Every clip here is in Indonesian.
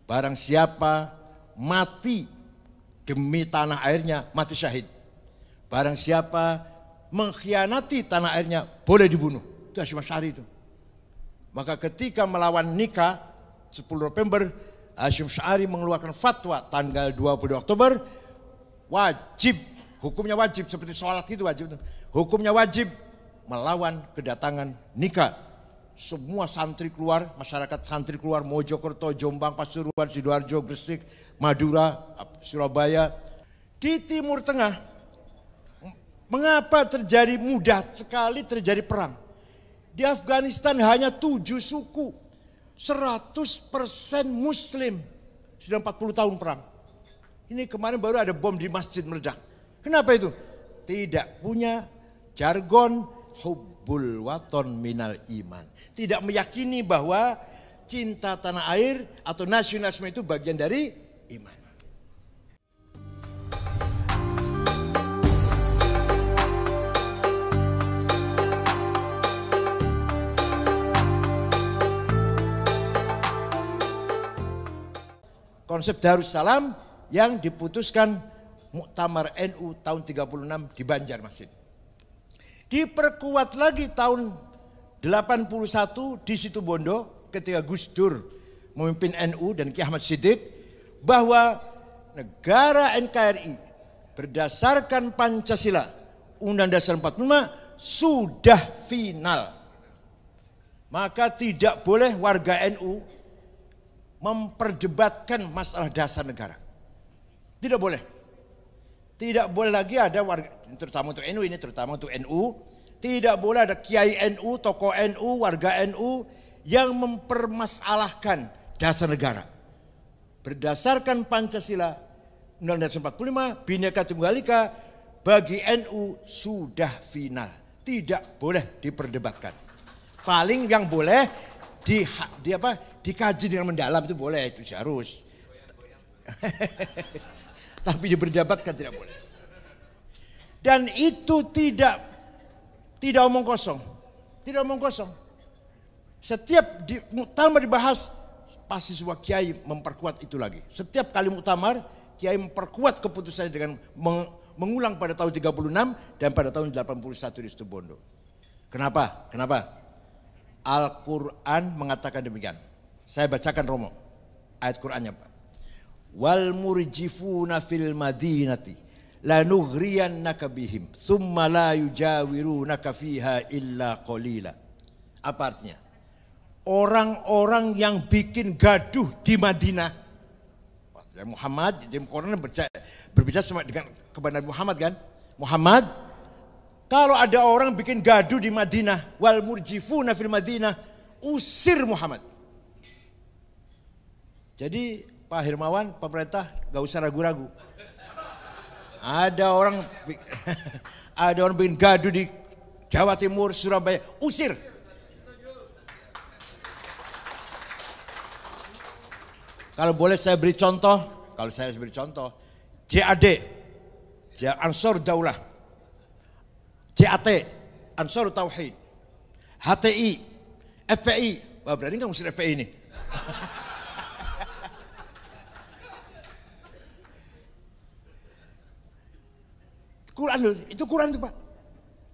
Barang siapa mati demi tanah airnya, mati syahid. Barang siapa mengkhianati tanah airnya, boleh dibunuh. Itu Hasyim Asy'ari itu. Maka ketika melawan nikah 10 November, Hasyim Asy'ari mengeluarkan fatwa tanggal 20 Oktober, wajib, hukumnya wajib seperti sholat itu wajib. Hukumnya wajib melawan kedatangan nikah. Semua santri keluar, masyarakat santri keluar, Mojokerto, Jombang, Pasuruan, Sidoarjo, Gresik, Madura, Surabaya. Di Timur Tengah, mengapa terjadi mudah sekali terjadi perang? Di Afghanistan hanya 7 suku, 100% Muslim, sudah 40 tahun perang. Ini kemarin baru ada bom di masjid meledak. Kenapa itu? Tidak punya jargon hubbul waton minal iman. Tidak meyakini bahwa cinta tanah air atau nasionalisme itu bagian dari iman. Konsep Darussalam yang diputuskan Muktamar NU tahun 36 di Banjarmasin. Diperkuat lagi tahun 81 di Situbondo ketika Gus Dur memimpin NU dan Ki Ahmad Siddiq, bahwa negara NKRI berdasarkan Pancasila Undang Dasar 45 sudah final. Maka tidak boleh warga NU memperdebatkan masalah dasar negara. Tidak boleh. Tidak boleh lagi ada warga, terutama untuk NU ini, terutama untuk NU, tidak boleh ada kiai NU, tokoh NU, warga NU yang mempermasalahkan dasar negara. Berdasarkan Pancasila Undang-Undang 45, Bhinneka Tunggal Ika bagi NU sudah final. Tidak boleh diperdebatkan. Paling yang boleh dikaji dengan mendalam itu boleh, itu harus. Tapi diperdebatkan tidak boleh. Dan itu tidak omong kosong. Tidak omong kosong. Setiap muktamar dibahas, pasti sebuah kiai memperkuat itu lagi. Setiap kali muktamar, kiai memperkuat keputusannya dengan mengulang pada tahun 36 dan pada tahun 81 di Situbondo. Kenapa? Al-Quran mengatakan demikian. Saya bacakan Romo ayat Qurannya, Pak. Wal murjifuna fil madinati lanughriyannaka bihim thumma la yujawirunaka fiha illa qalila. Apa artinya? Orang-orang yang bikin gaduh di Madinah. Muhammad, di Quran berbicara dengan kepada Muhammad kan? Muhammad, kalau ada orang bikin gaduh di Madinah, wal murjifuna fil Madinah, usir Muhammad. Jadi Pak Hermawan, pemerintah gak usah ragu-ragu. Ada orang bikin gaduh di Jawa Timur, Surabaya, usir. Kalau boleh saya beri contoh, JAD, Ansor Daulah, JAT, Ansor Tauhid, HTI, FPI, wah berarti nggak usir FPI ini. Quran itu Pak.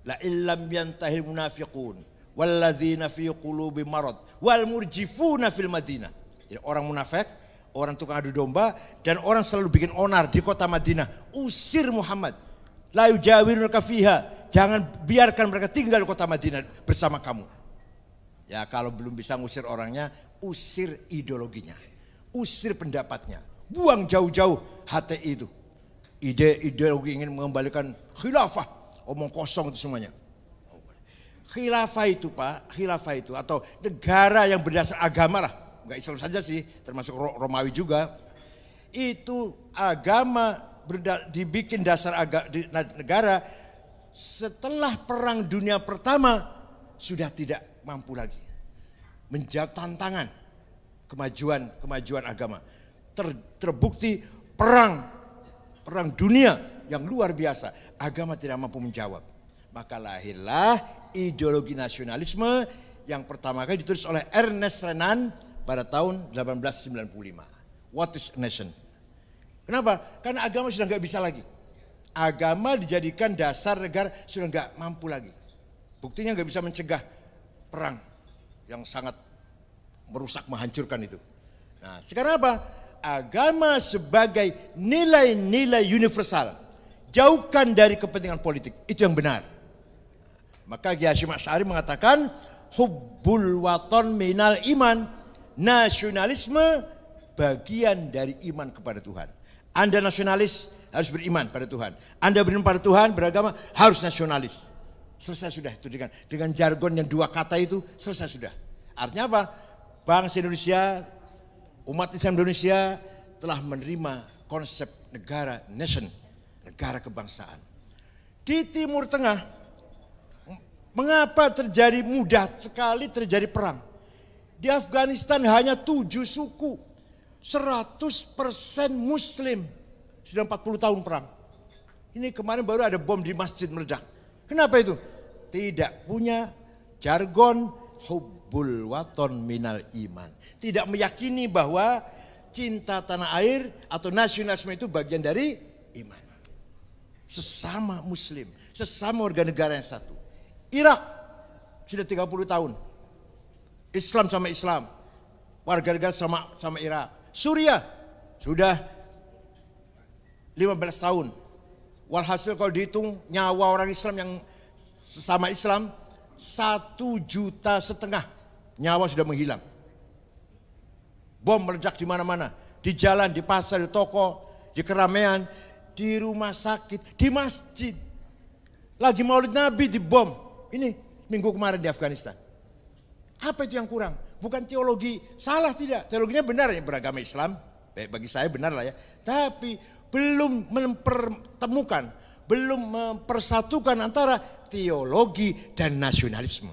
La illam yantahil munafiqun walladzina fi qulubi marad wal murjifuna fil Madinah. Jadi orang munafik, orang tukang adu domba, dan orang selalu bikin onar di kota Madinah, usir Muhammad. La yujawirunaka fiha, jangan biarkan mereka tinggal di kota Madinah bersama kamu. Ya kalau belum bisa ngusir orangnya, usir ideologinya, usir pendapatnya, buang jauh-jauh HTI itu. Ideologi ingin mengembalikan khilafah, omong kosong itu semuanya. Khilafah itu Pak, khilafah itu atau negara yang berdasar agama lah, nggak Islam saja sih, termasuk Romawi juga. Itu agama dibikin dasar negara setelah Perang Dunia Pertama sudah tidak mampu lagi menjawab tantangan kemajuan agama. Terbukti perang dunia yang luar biasa, agama tidak mampu menjawab. Maka lahirlah ideologi nasionalisme yang pertama kali ditulis oleh Ernest Renan pada tahun 1895. What is a nation? Kenapa? Karena agama sudah nggak bisa lagi. Agama dijadikan dasar negara sudah nggak mampu lagi. Buktinya nggak bisa mencegah perang yang sangat merusak, menghancurkan itu. Nah, sekarang apa? Agama sebagai nilai-nilai universal. Jauhkan dari kepentingan politik. Itu yang benar. Maka Kiai Hasyim Asy'ari mengatakan, hubbul waton minal iman. Nasionalisme bagian dari iman kepada Tuhan. Anda nasionalis harus beriman pada Tuhan. Anda beriman pada Tuhan, beragama harus nasionalis. Selesai sudah itu dengan jargon yang 2 kata itu selesai sudah. Artinya apa? Bangsa Indonesia, umat Islam Indonesia telah menerima konsep negara nation, negara kebangsaan. Di Timur Tengah, mengapa mudah sekali terjadi perang? Di Afghanistan hanya 7 suku. 100% Muslim, sudah 40 tahun perang. Ini kemarin baru ada bom di masjid meledak. Kenapa itu? Tidak punya jargon hubbul waton minal iman. Tidak meyakini bahwa cinta tanah air atau nasionalisme itu bagian dari iman. Sesama Muslim, sesama warga negara yang satu. Irak sudah 30 tahun. Islam sama Islam, warga negara sama Irak. Suriah sudah 15 tahun. Walhasil kalau dihitung nyawa orang Islam yang sesama Islam 1,5 juta nyawa sudah menghilang. Bom meledak di mana-mana, di jalan, di pasar, di toko, di keramaian, di rumah sakit, di masjid. Lagi Maulid Nabi dibom. Ini minggu kemarin di Afghanistan. Apa itu yang kurang? Bukan teologi, salah tidak. Teologinya benar ya, beragama Islam. Bagi saya benar lah ya. Tapi belum mempertemukan, belum mempersatukan antara teologi dan nasionalisme.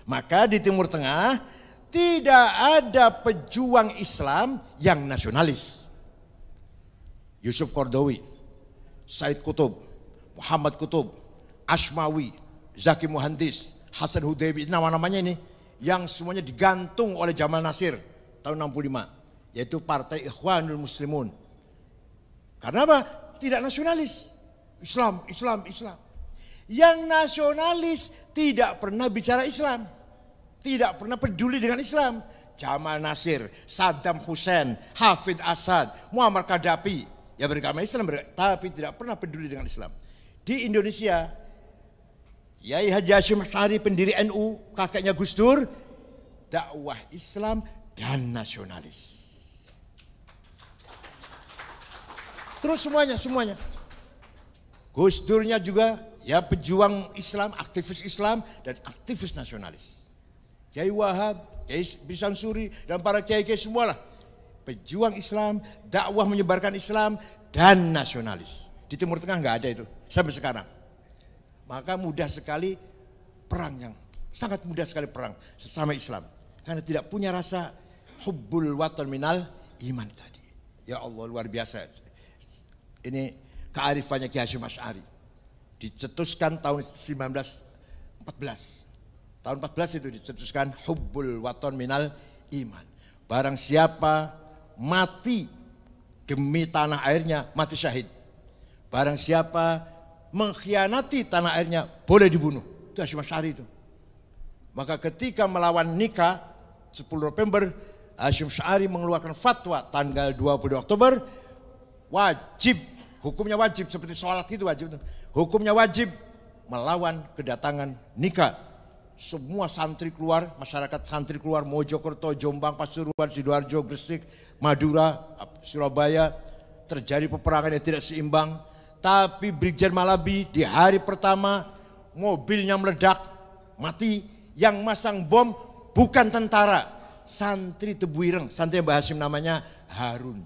Maka di Timur Tengah tidak ada pejuang Islam yang nasionalis. Yusuf Qaradawi, Said Qutb, Muhammad Qutb, Ashmawi, Zaki Muhandis, Hasan Hudaybi, nama-namanya ini yang semuanya digantung oleh Jamal Nasir tahun 65, yaitu Partai Ikhwanul Muslimun. Karena apa? Tidak nasionalis. Islam. Yang nasionalis tidak pernah bicara Islam, tidak pernah peduli dengan Islam. Jamal Nasir, Saddam Hussein, Hafid Asad, Muammar Gaddafi, ya beragama Islam, tapi tidak pernah peduli dengan Islam. Di Indonesia, Kiai Haji Hasyim Asy'ari pendiri NU, kakeknya Gus Dur, dakwah Islam dan nasionalis. Terus semuanya. Gus Durnya juga ya pejuang Islam, aktivis Islam dan aktivis nasionalis. Kiai Wahab, Kiai Bisan Suri dan para kiai-kiai semualah pejuang Islam, dakwah menyebarkan Islam dan nasionalis. Di Timur Tengah nggak ada itu sampai sekarang. Maka mudah sekali sangat mudah sekali perang sesama Islam. Karena tidak punya rasa hubbul waton minal iman tadi. Ya Allah, luar biasa. Ini kearifannya Kiai Hasyim Asy'ari. Dicetuskan tahun 1914. Tahun 14 itu dicetuskan hubbul waton minal iman. Barang siapa mati demi tanah airnya, mati syahid. Barang siapa mengkhianati tanah airnya boleh dibunuh. Itu Hasyim Asy'ari itu. Maka ketika melawan nikah 10 November, Hasyim Asy'ari mengeluarkan fatwa tanggal 20 Oktober wajib, hukumnya wajib seperti sholat itu wajib. Hukumnya wajib melawan kedatangan nikah. Semua santri keluar, masyarakat santri keluar, Mojokerto, Jombang, Pasuruan, Sidoarjo, Gresik, Madura, Surabaya, terjadi peperangan yang tidak seimbang. Tapi Brigjen Malabi di hari pertama mobilnya meledak, mati. Yang masang bom bukan tentara, santri Tebuireng, santri Mbah Hasyim namanya Harun.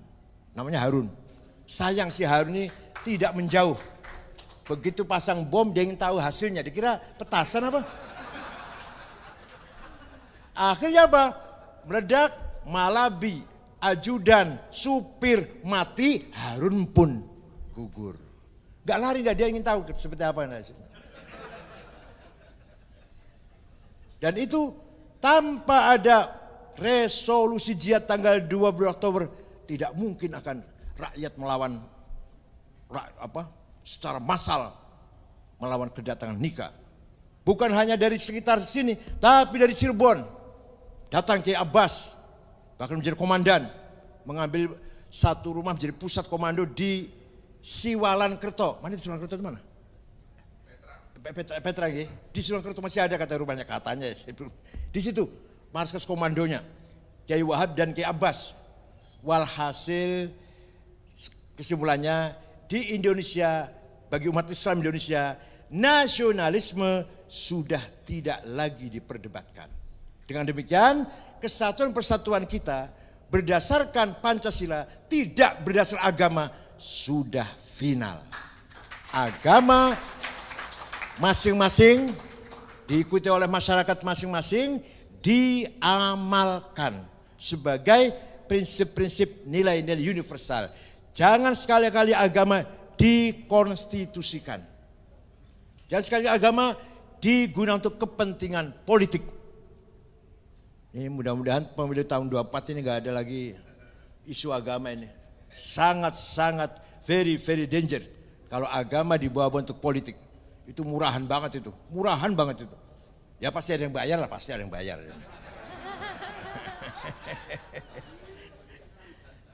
Sayang si Harun ini tidak menjauh. Begitu pasang bom dia ingin tahu hasilnya, dikira petasan apa? Akhirnya apa? Meledak, Malabi, ajudan, supir mati, Harun pun gugur. Gak lari, dia ingin tahu seperti apa hasilnya. Dan itu tanpa ada resolusi jihad tanggal 20 Oktober tidak mungkin akan rakyat melawan secara massal melawan kedatangan Nika. Bukan hanya dari sekitar sini, tapi dari Cirebon. Datang Kiai Abbas, bahkan menjadi komandan, mengambil satu rumah menjadi pusat komando di Siwalan Kerto. Mana di Siwalan Kerto itu mana? Petra ya. Di Siwalan Kerto masih ada kata rumahnya katanya. Di situ markas komandonya Kiai Wahab dan Kiai Abbas. Walhasil kesimpulannya di Indonesia, bagi umat Islam Indonesia, nasionalisme sudah tidak lagi diperdebatkan. Dengan demikian kesatuan persatuan kita berdasarkan Pancasila, tidak berdasar agama, sudah final. Agama masing-masing diikuti oleh masyarakat masing-masing, diamalkan sebagai prinsip-prinsip nilai-nilai universal. Jangan sekali-kali agama dikonstitusikan. Jangan sekali agama digunakan untuk kepentingan politik. Ini mudah-mudahan pemilu tahun 24 ini nggak ada lagi isu agama ini. Sangat-sangat very danger kalau agama dibawa untuk politik. Itu murahan banget itu, murahan banget itu. Ya pasti ada yang bayar lah, pasti ada yang bayar.